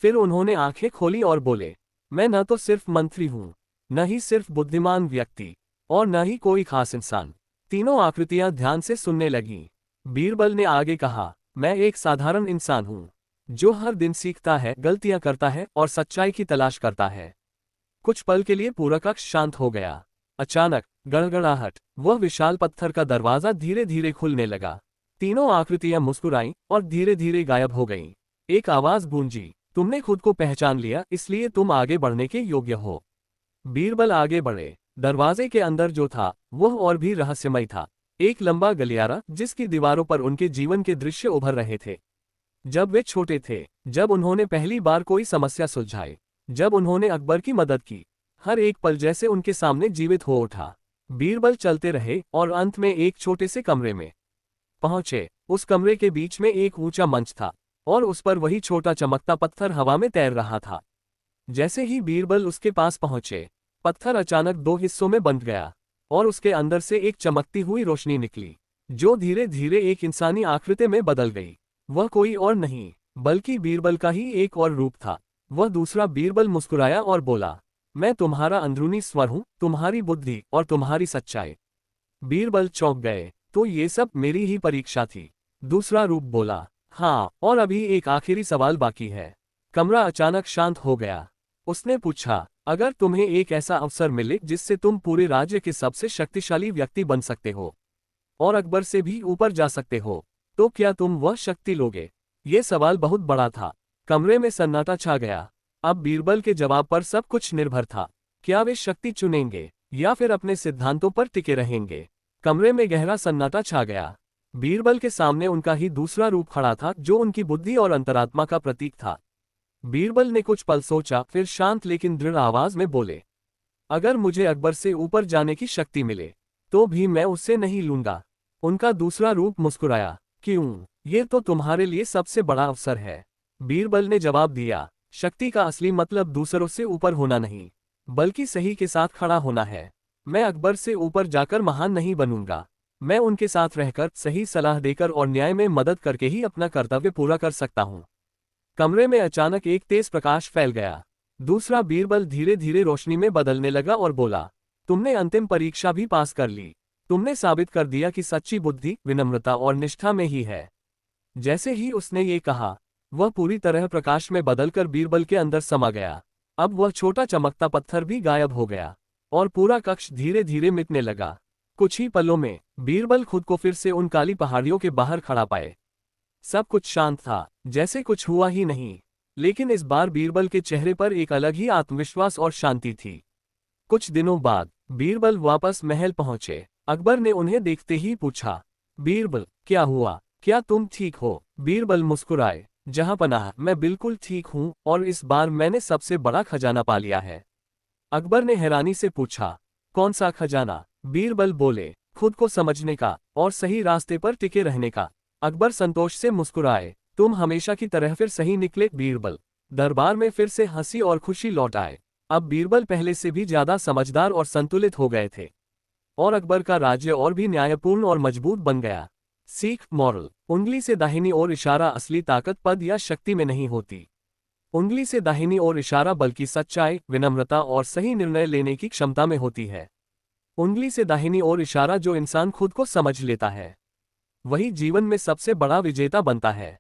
S2: फिर उन्होंने आंखें खोली और बोले, मैं न तो सिर्फ मंत्री हूं, न ही सिर्फ बुद्धिमान व्यक्ति, और न ही कोई खास इंसान। तीनों आकृतियां ध्यान से सुनने लगीं। बीरबल ने आगे कहा, मैं एक साधारण इंसान हूं, जो हर दिन सीखता है, गलतियां करता है और सच्चाई की तलाश करता है। कुछ पल के लिए पूरा कक्ष शांत हो गया। अचानक गड़गड़ाहट, वह विशाल पत्थर का दरवाजा धीरे धीरे खुलने लगा। तीनों आकृतियां मुस्कुराईं और धीरे धीरे गायब हो गईं। एक आवाज गूंजी, तुमने खुद को पहचान लिया, इसलिए तुम आगे बढ़ने के योग्य हो। बीरबल आगे बढ़े। दरवाजे के अंदर जो था वह और भी रहस्यमय था। एक लंबा गलियारा, जिसकी दीवारों पर उनके जीवन के दृश्य उभर रहे थे। जब वे छोटे थे, जब उन्होंने पहली बार कोई समस्या सुलझाई, जब उन्होंने अकबर की मदद की, हर एक पल जैसे उनके सामने जीवित हो उठा। बीरबल चलते रहे और अंत में एक छोटे से कमरे में पहुंचे। उस कमरे के बीच में एक ऊंचा मंच था और उस पर वही छोटा चमकता पत्थर हवा में तैर रहा था। जैसे ही बीरबल उसके पास पहुंचे, पत्थर अचानक दो हिस्सों में बंट गया और उसके अंदर से एक चमकती हुई रोशनी निकली, जो धीरे धीरे एक इंसानी आकृति में बदल गई। वह कोई और नहीं बल्कि बीरबल का ही एक और रूप था। वह दूसरा बीरबल मुस्कुराया और बोला, मैं तुम्हारा अंदरूनी स्वर हूं, तुम्हारी बुद्धि और तुम्हारी सच्चाई। बीरबल चौंक गए, तो ये सब मेरी ही परीक्षा थी। दूसरा रूप बोला, हाँ, और अभी एक आखिरी सवाल बाकी है। कमरा अचानक शांत हो गया। उसने पूछा, अगर तुम्हें एक ऐसा अवसर मिले जिससे तुम पूरे राज्य के सबसे शक्तिशाली व्यक्ति बन सकते हो और अकबर से भी ऊपर जा सकते हो, तो क्या तुम वह शक्ति लोगे? ये सवाल बहुत बड़ा था। कमरे में सन्नाटा छा गया। अब बीरबल के जवाब पर सब कुछ निर्भर था। क्या वे शक्ति चुनेंगे या फिर अपने सिद्धांतों पर टिके रहेंगे? कमरे में गहरा सन्नाटा छा गया। बीरबल के सामने उनका ही दूसरा रूप खड़ा था, जो उनकी बुद्धि और अंतरात्मा का प्रतीक था। बीरबल ने कुछ पल सोचा, फिर शांत लेकिन दृढ़ आवाज में बोले, अगर मुझे अकबर से ऊपर जाने की शक्ति मिले, तो भी मैं उससे नहीं लूंगा। उनका दूसरा रूप मुस्कुराया, क्यों? ये तो तुम्हारे लिए सबसे बड़ा अवसर है। बीरबल ने जवाब दिया, शक्ति का असली मतलब दूसरों से ऊपर होना नहीं, बल्कि सही के साथ खड़ा होना है। मैं अकबर से ऊपर जाकर महान नहीं बनूंगा। मैं उनके साथ रहकर, सही सलाह देकर और न्याय में मदद करके ही अपना कर्तव्य पूरा कर सकता हूं। कमरे में अचानक एक तेज प्रकाश फैल गया। दूसरा बीरबल धीरे धीरे रोशनी में बदलने लगा और बोला, तुमने अंतिम परीक्षा भी पास कर ली। तुमने साबित कर दिया कि सच्ची बुद्धि विनम्रता और निष्ठा में ही है। जैसे ही उसने ये कहा, वह पूरी तरह प्रकाश में बदलकर बीरबल के अंदर समा गया। अब वह छोटा चमकता पत्थर भी गायब हो गया और पूरा कक्ष धीरे धीरे मिटने लगा। कुछ ही पलों में बीरबल खुद को फिर से उन काली पहाड़ियों के बाहर खड़ा पाए। सब कुछ शांत था, जैसे कुछ हुआ ही नहीं। लेकिन इस बार बीरबल के चेहरे पर एक अलग ही आत्मविश्वास और शांति थी। कुछ दिनों बाद बीरबल वापस महल पहुंचे। अकबर ने उन्हें देखते ही पूछा, बीरबल, क्या हुआ? क्या तुम ठीक हो? बीरबल मुस्कुराए, जहांपनाह, मैं बिल्कुल ठीक हूं और इस बार मैंने सबसे बड़ा खजाना पा लिया है। अकबर ने हैरानी से पूछा, कौन सा खजाना? बीरबल बोले, खुद को समझने का और सही रास्ते पर टिके रहने का। अकबर संतोष से मुस्कुराए, तुम हमेशा की तरह फिर सही निकले बीरबल। दरबार में फिर से हंसी और खुशी लौट आए। अब बीरबल पहले से भी ज्यादा समझदार और संतुलित हो गए थे और अकबर का राज्य और भी न्यायपूर्ण और मजबूत बन गया। सीख, मॉरल, उंगली से दाहिनी ओर इशारा असली ताकत पद या शक्ति में नहीं होती। उंगली से दाहिनी ओर इशारा बल्कि सच्चाई, विनम्रता और सही निर्णय लेने की क्षमता में होती है। उंगली से दाहिनी ओर इशारा जो इंसान खुद को समझ लेता है, वही जीवन में सबसे बड़ा विजेता बनता है।